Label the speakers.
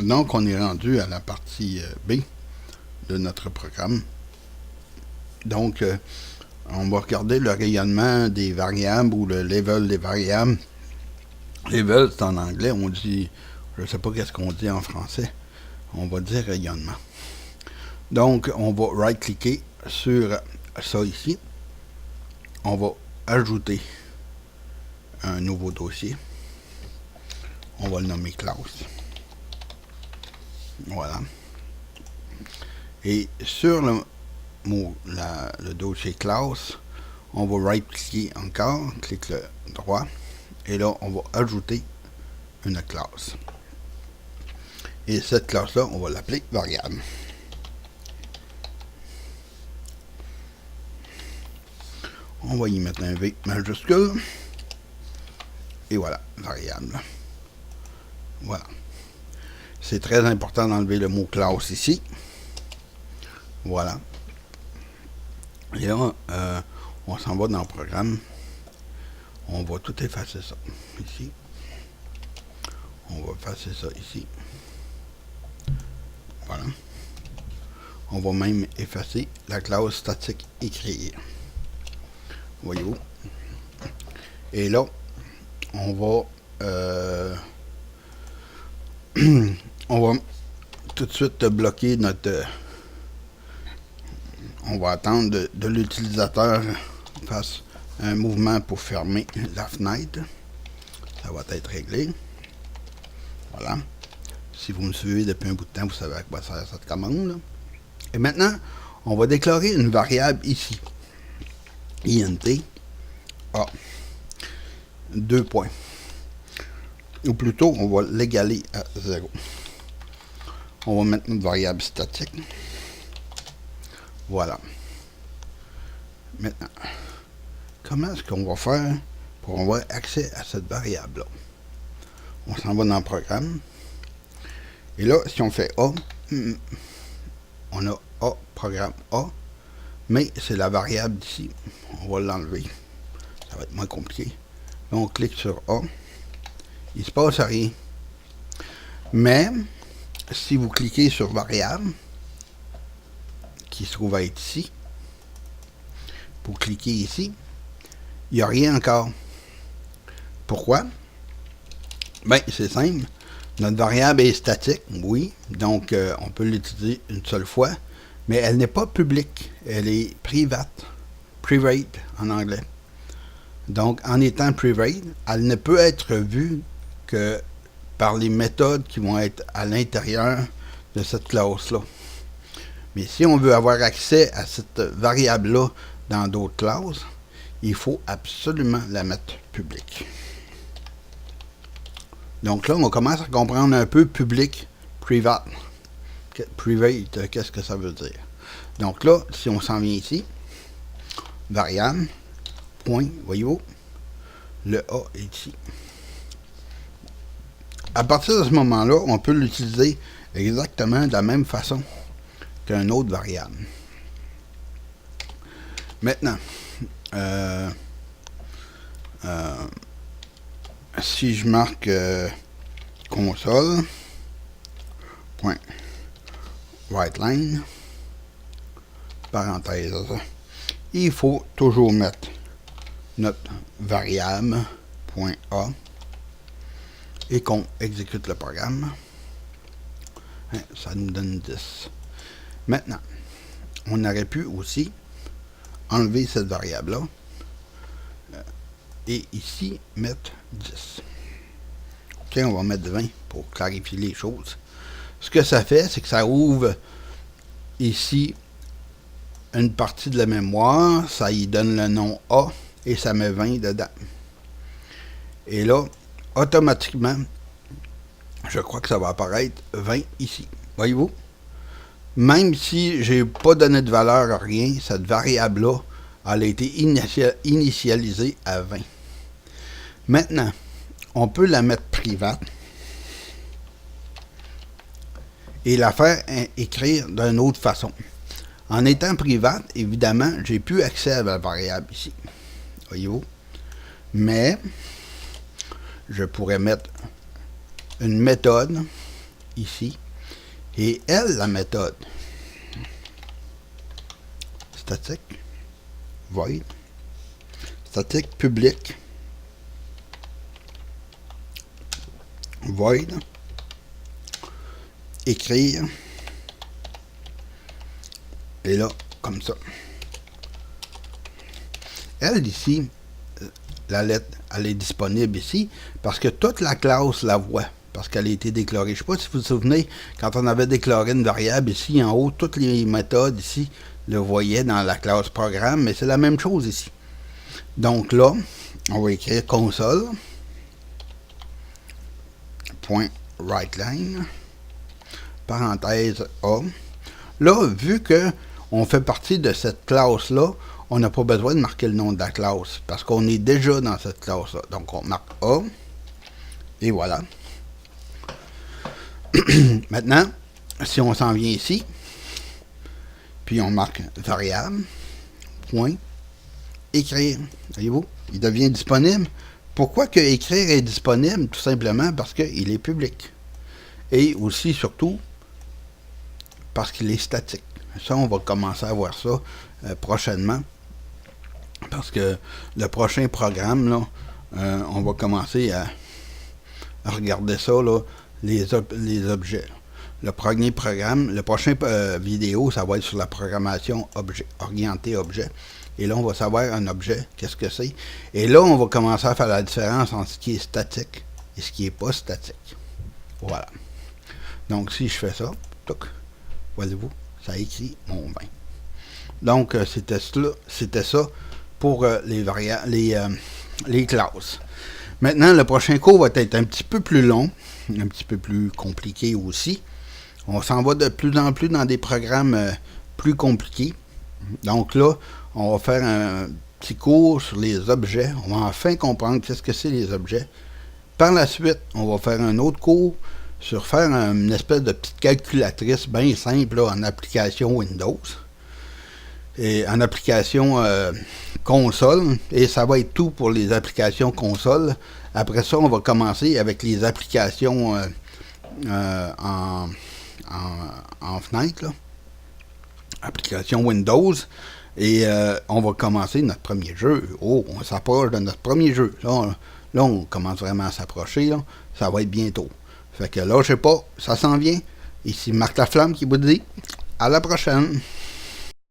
Speaker 1: Donc, on est rendu à la partie B de notre programme. Donc, on va regarder le rayonnement des variables ou le level des variables. Level, c'est en anglais, on dit, je ne sais pas qu'est-ce qu'on dit en français, on va dire rayonnement. Donc, on va right-cliquer sur ça ici. On va ajouter un nouveau dossier. On va le nommer classe. Voilà. Et sur le dossier classe, on va right-cliquer encore, clic le droit, et là, on va ajouter une classe. Et cette classe-là, on va l'appeler variable. On va y mettre un V majuscule. Et voilà, variable. Voilà. C'est très important d'enlever le mot classe ici. Voilà. Et là, on s'en va dans le programme. On va tout effacer ça. Ici. On va effacer ça ici. Voilà. On va même effacer la classe statique écrire. Voyez-vous. Et là, on va on va tout de suite bloquer notre on va attendre de l'utilisateur fasse un mouvement pour fermer la fenêtre. Ça va être réglé. Voilà. Si vous me suivez depuis un bout de temps, vous savez à quoi sert cette commande là. Et maintenant, on va déclarer une variable ici. INT A. 2 points. Ou plutôt, on va l'égaler à 0. On va mettre notre variable statique. Voilà. Maintenant, comment est-ce qu'on va faire pour avoir accès à cette variable-là? On s'en va dans le programme. Et là, si on fait A, on a A, programme A, mais c'est la variable d'ici. On va l'enlever. Ça va être moins compliqué. Là, on clique sur A. Il ne se passe rien. Mais, si vous cliquez sur variable, qui se trouve à être ici, vous cliquez ici, il n'y a rien encore. Pourquoi? Bien, c'est simple. Notre variable est statique, oui, donc on peut l'utiliser une seule fois, mais elle n'est pas publique, elle est private en anglais. Donc, en étant private, elle ne peut être vue que par les méthodes qui vont être à l'intérieur de cette classe-là. Mais si on veut avoir accès à cette variable-là dans d'autres classes, il faut absolument la mettre publique. Donc là, on commence à comprendre un peu public, private. Private, qu'est-ce que ça veut dire? Donc là, si on s'en vient ici, variable, point, voyez-vous, le A est ici. À partir de ce moment-là, on peut l'utiliser exactement de la même façon qu'un autre variable. Maintenant, si je marque console point writeline parenthèse, il faut toujours mettre notre variable point A et qu'on exécute le programme. Ça nous donne 10. Maintenant, on aurait pu aussi enlever cette variable-là et ici mettre 10. OK, on va mettre 20 pour clarifier les choses. Ce que ça fait, c'est que ça ouvre ici une partie de la mémoire, ça y donne le nom A et ça met 20 dedans. Et là, automatiquement, je crois que ça va apparaître 20 ici. Voyez-vous? Même si je n'ai pas donné de valeur à rien, cette variable-là, elle a été initialisée à 20. Maintenant, on peut la mettre private et la faire écrire d'une autre façon. En étant private, évidemment, j'ai plus accès à la variable ici. Voyez-vous? Mais, je pourrais mettre une méthode ici. Et elle, la méthode statique, void, statique public, void, écrire, et là, comme ça. Elle, ici, la lettre, elle est disponible ici, parce que toute la classe la voit, parce qu'elle a été déclarée. Je ne sais pas si vous vous souvenez, quand on avait déclaré une variable ici, en haut, toutes les méthodes ici, le voyaient dans la classe programme, mais c'est la même chose ici. Donc là, on va écrire console, point writeline, parenthèse A. Là, vu que on fait partie de cette classe-là, on n'a pas besoin de marquer le nom de la classe, parce qu'on est déjà dans cette classe-là. Donc, on marque A, et voilà. Maintenant, si on s'en vient ici, puis on marque variable, point, écrire. Voyez-vous, il devient disponible. Pourquoi que écrire est disponible? Tout simplement parce qu'il est public. Et aussi, surtout, parce qu'il est statique. Ça, on va commencer à voir ça prochainement. Parce que le prochain programme, là, on va commencer à regarder ça, là, les objets. Le premier programme, le prochain vidéo, ça va être sur la programmation objet, orientée objet. Et là, on va savoir un objet, qu'est-ce que c'est. Et là, on va commencer à faire la différence entre ce qui est statique et ce qui n'est pas statique. Voilà. Donc, si je fais ça, voyez-vous, ça écrit mon bain. Donc, c'était ça pour les classes. Maintenant, le prochain cours va être un petit peu plus long, un petit peu plus compliqué aussi. On s'en va de plus en plus dans des programmes plus compliqués. Donc là, on va faire un petit cours sur les objets. On va enfin comprendre qu'est-ce que c'est les objets. Par la suite, on va faire un autre cours sur faire une espèce de petite calculatrice bien simple là, en application Windows. Et en application console. Et ça va être tout pour les applications console. Après ça, on va commencer avec les applications en fenêtre, là. Application Windows. Et on va commencer notre premier jeu. Oh, on s'approche de notre premier jeu. Là, on commence vraiment à s'approcher. Ça va être bientôt. Fait que là, je sais pas, ça s'en vient. Ici Marc Laflamme qui vous dit à la prochaine.